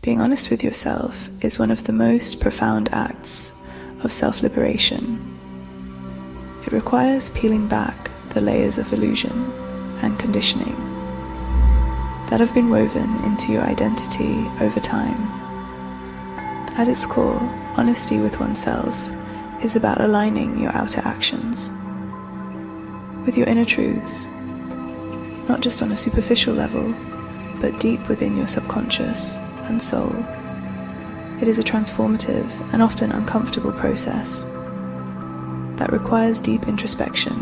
Being honest with yourself is one of the most profound acts of self-liberation. It requires peeling back the layers of illusion and conditioning that have been woven into your identity over time. At its core, honesty with oneself is about aligning your outer actions with your inner truths, not just on a superficial level, but deep within your subconscious and soul. It is a transformative and often uncomfortable process that requires deep introspection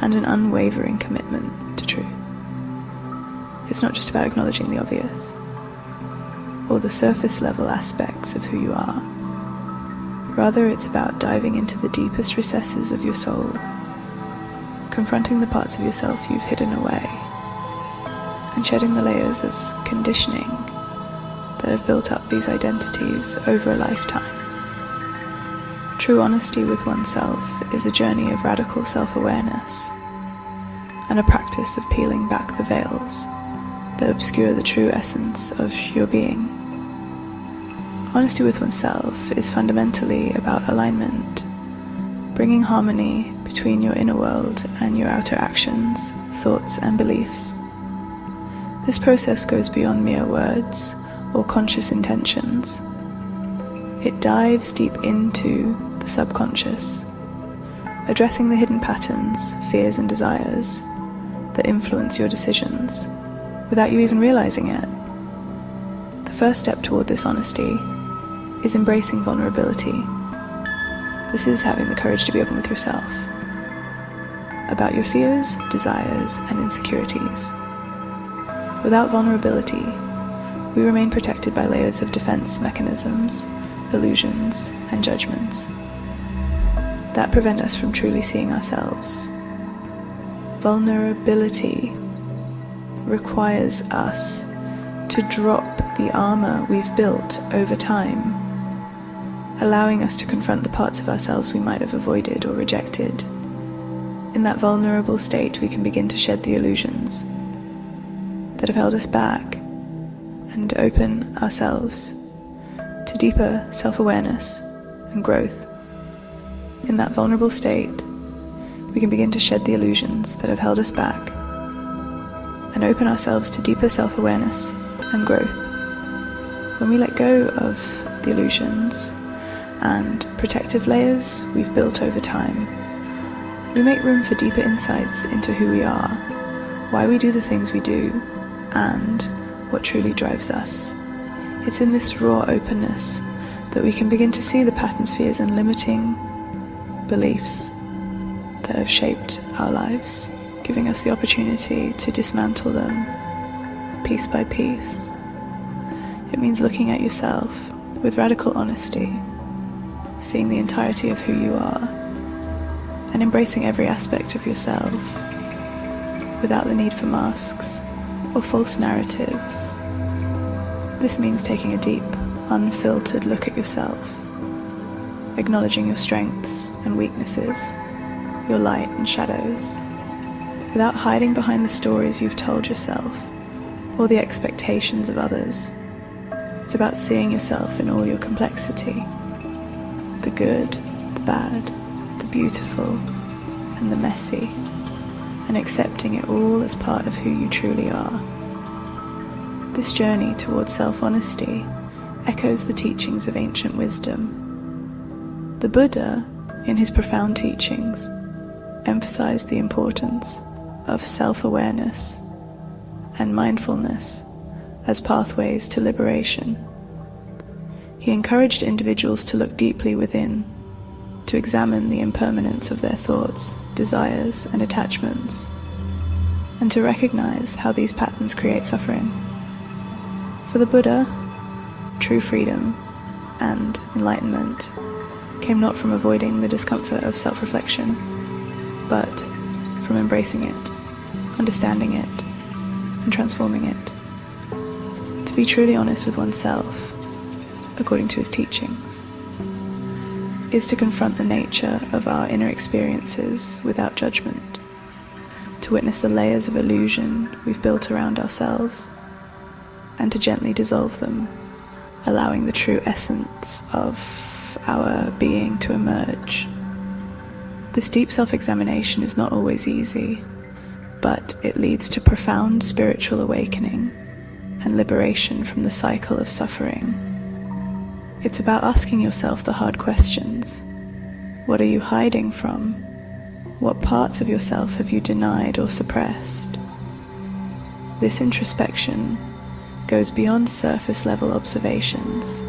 and an unwavering commitment to truth. It's not just about acknowledging the obvious or the surface level aspects of who you are. Rather, it's about diving into the deepest recesses of your soul, confronting the parts of yourself you've hidden away, and shedding the layers of conditioning that have built up these identities over a lifetime. True honesty with oneself is a journey of radical self-awareness and a practice of peeling back the veils that obscure the true essence of your being. Honesty with oneself is fundamentally about alignment, bringing harmony between your inner world and your outer actions, thoughts, and beliefs. This process goes beyond mere words or conscious intentions. It dives deep into the subconscious, addressing the hidden patterns, fears, and desires that influence your decisions without you even realizing it. The first step toward this honesty is embracing vulnerability. This is having the courage to be open with yourself about your fears, desires, and insecurities. Without vulnerability, we remain protected by layers of defense mechanisms, illusions, and judgments that prevent us from truly seeing ourselves. Vulnerability requires us to drop the armor we've built over time, allowing us to confront the parts of ourselves we might have avoided or rejected. In that vulnerable state, we can begin to shed the illusions that have held us back and open ourselves to deeper self-awareness and growth. In that vulnerable state, we can begin to shed the illusions that have held us back and open ourselves to deeper self-awareness and growth. When we let go of the illusions and protective layers we've built over time, we make room for deeper insights into who we are, why we do the things we do, and what truly drives us. It's in this raw openness that we can begin to see the patterns, fears, and limiting beliefs that have shaped our lives, giving us the opportunity to dismantle them piece by piece. It means looking at yourself with radical honesty, seeing the entirety of who you are, and embracing every aspect of yourself without the need for masks or false narratives. This means taking a deep, unfiltered look at yourself, acknowledging your strengths and weaknesses, your light and shadows, without hiding behind the stories you've told yourself or the expectations of others. It's about seeing yourself in all your complexity, the good, the bad, the beautiful, and the messy, and accepting it all as part of who you truly are. This journey towards self-honesty echoes the teachings of ancient wisdom. The Buddha, in his profound teachings, emphasized the importance of self-awareness and mindfulness as pathways to liberation. He encouraged individuals to look deeply within, to examine the impermanence of their thoughts, desires, and attachments, and to recognize how these patterns create suffering. For the Buddha, true freedom and enlightenment came not from avoiding the discomfort of self-reflection, but from embracing it, understanding it, and transforming it. To be truly honest with oneself, according to his teachings, is to confront the nature of our inner experiences without judgment, to witness the layers of illusion we've built around ourselves, and to gently dissolve them, allowing the true essence of our being to emerge. This deep self-examination is not always easy, but it leads to profound spiritual awakening and liberation from the cycle of suffering. It's about asking yourself the hard questions. What are you hiding from? What parts of yourself have you denied or suppressed? This introspection goes beyond surface-level observations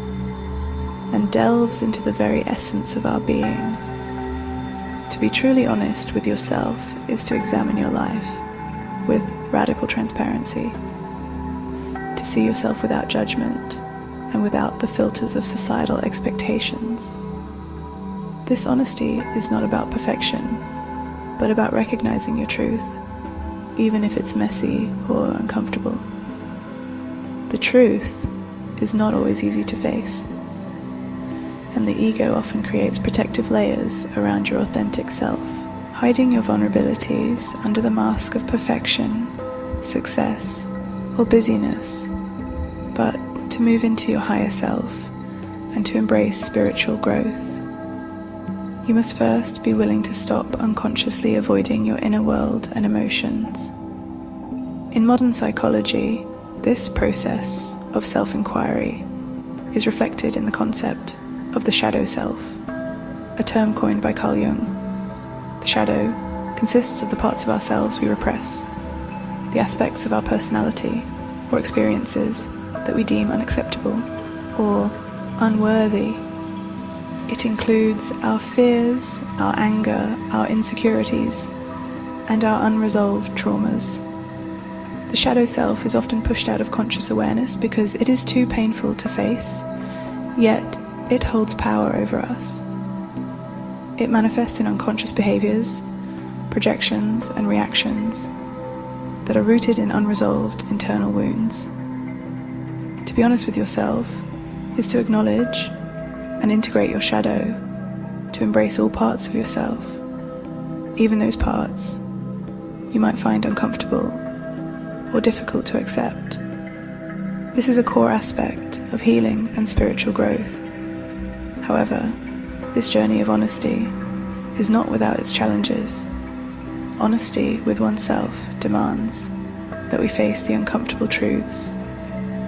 and delves into the very essence of our being. To be truly honest with yourself is to examine your life with radical transparency, to see yourself without judgment and without the filters of societal expectations. This honesty is not about perfection, but about recognizing your truth, even if it's messy or uncomfortable. The truth is not always easy to face, and the ego often creates protective layers around your authentic self, hiding your vulnerabilities under the mask of perfection, success, or busyness. But to move into your higher self and to embrace spiritual growth, you must first be willing to stop unconsciously avoiding your inner world and emotions. In modern psychology, this process of self-inquiry is reflected in the concept of the shadow self, a term coined by Carl Jung. The shadow consists of the parts of ourselves we repress, the aspects of our personality or experiences that we deem unacceptable or unworthy. It includes our fears, our anger, our insecurities, and our unresolved traumas. The shadow self is often pushed out of conscious awareness because it is too painful to face, yet it holds power over us. It manifests in unconscious behaviors, projections, and reactions that are rooted in unresolved internal wounds. To be honest with yourself is to acknowledge and integrate your shadow, to embrace all parts of yourself, even those parts you might find uncomfortable or difficult to accept. This is a core aspect of healing and spiritual growth. However, this journey of honesty is not without its challenges. Honesty with oneself demands that we face the uncomfortable truths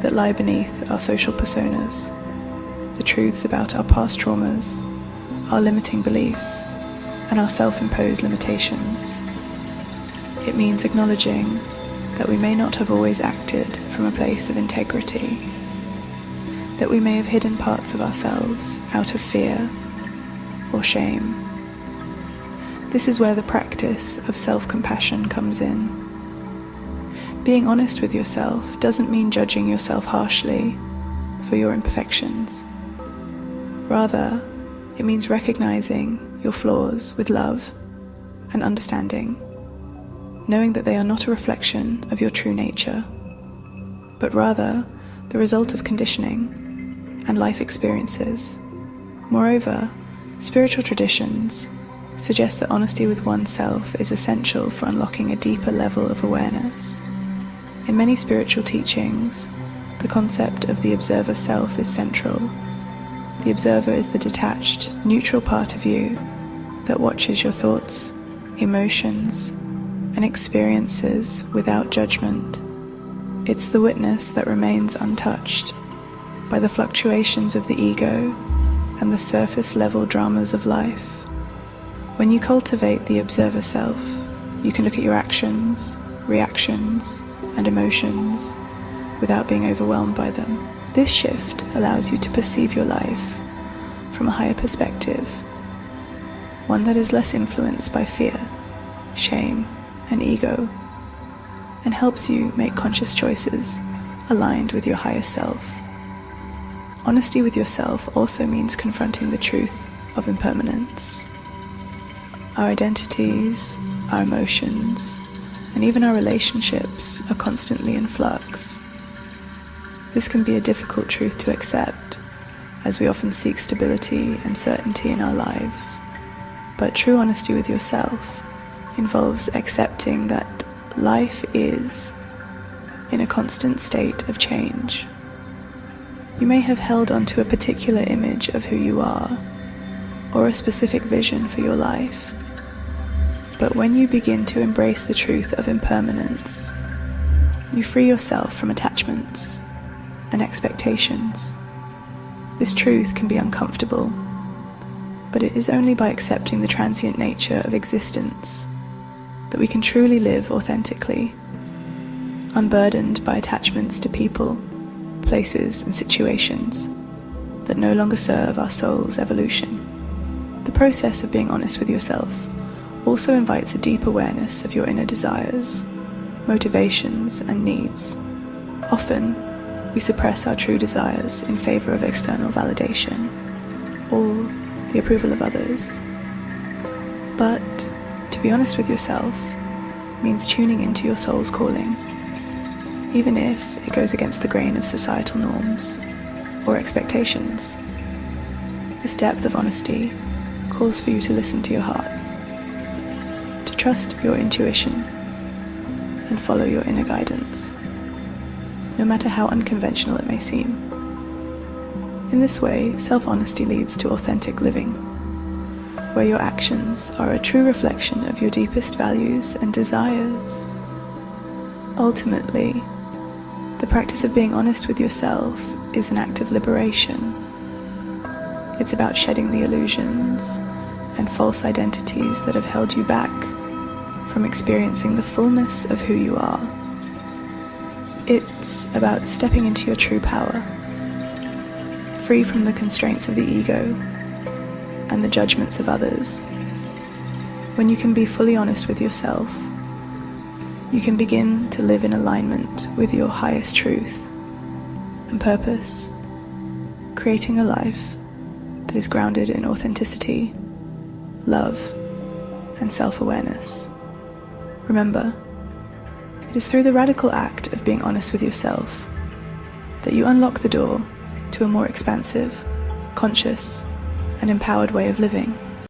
that lie beneath our social personas, the truths about our past traumas, our limiting beliefs, and our self-imposed limitations. It means acknowledging that we may not have always acted from a place of integrity, that we may have hidden parts of ourselves out of fear or shame. This is where the practice of self-compassion comes in. Being honest with yourself doesn't mean judging yourself harshly for your imperfections. Rather, it means recognizing your flaws with love and understanding, knowing that they are not a reflection of your true nature, but rather the result of conditioning and life experiences. Moreover, spiritual traditions suggest that honesty with oneself is essential for unlocking a deeper level of awareness. In many spiritual teachings, the concept of the observer self is central. The observer is the detached, neutral part of you that watches your thoughts, emotions, and experiences without judgment. It's the witness that remains untouched by the fluctuations of the ego and the surface-level dramas of life. When you cultivate the observer self, you can look at your actions, reactions, and emotions without being overwhelmed by them. This shift allows you to perceive your life from a higher perspective, one that is less influenced by fear, shame, and ego, and helps you make conscious choices aligned with your higher self. Honesty with yourself also means confronting the truth of impermanence. Our identities, our emotions, and even our relationships are constantly in flux. This can be a difficult truth to accept, as we often seek stability and certainty in our lives. But true honesty with yourself involves accepting that life is in a constant state of change. You may have held on to a particular image of who you are, or a specific vision for your life. But when you begin to embrace the truth of impermanence, you free yourself from attachments and expectations. This truth can be uncomfortable, but it is only by accepting the transient nature of existence that we can truly live authentically, unburdened by attachments to people, places, and situations that no longer serve our soul's evolution. The process of being honest with yourself also invites a deep awareness of your inner desires, motivations, and needs. Often, we suppress our true desires in favor of external validation or the approval of others. But to be honest with yourself means tuning into your soul's calling, even if it goes against the grain of societal norms or expectations. This depth of honesty calls for you to listen to your heart, to trust your intuition, and follow your inner guidance, no matter how unconventional it may seem. In this way, self-honesty leads to authentic living, where your actions are a true reflection of your deepest values and desires. Ultimately, the practice of being honest with yourself is an act of liberation. It's about shedding the illusions and false identities that have held you back from experiencing the fullness of who you are. It's about stepping into your true power, free from the constraints of the ego and the judgments of others. When you can be fully honest with yourself, you can begin to live in alignment with your highest truth and purpose, creating a life that is grounded in authenticity, love, and self-awareness. Remember, it is through the radical act of being honest with yourself that you unlock the door to a more expansive, conscious, and empowered way of living.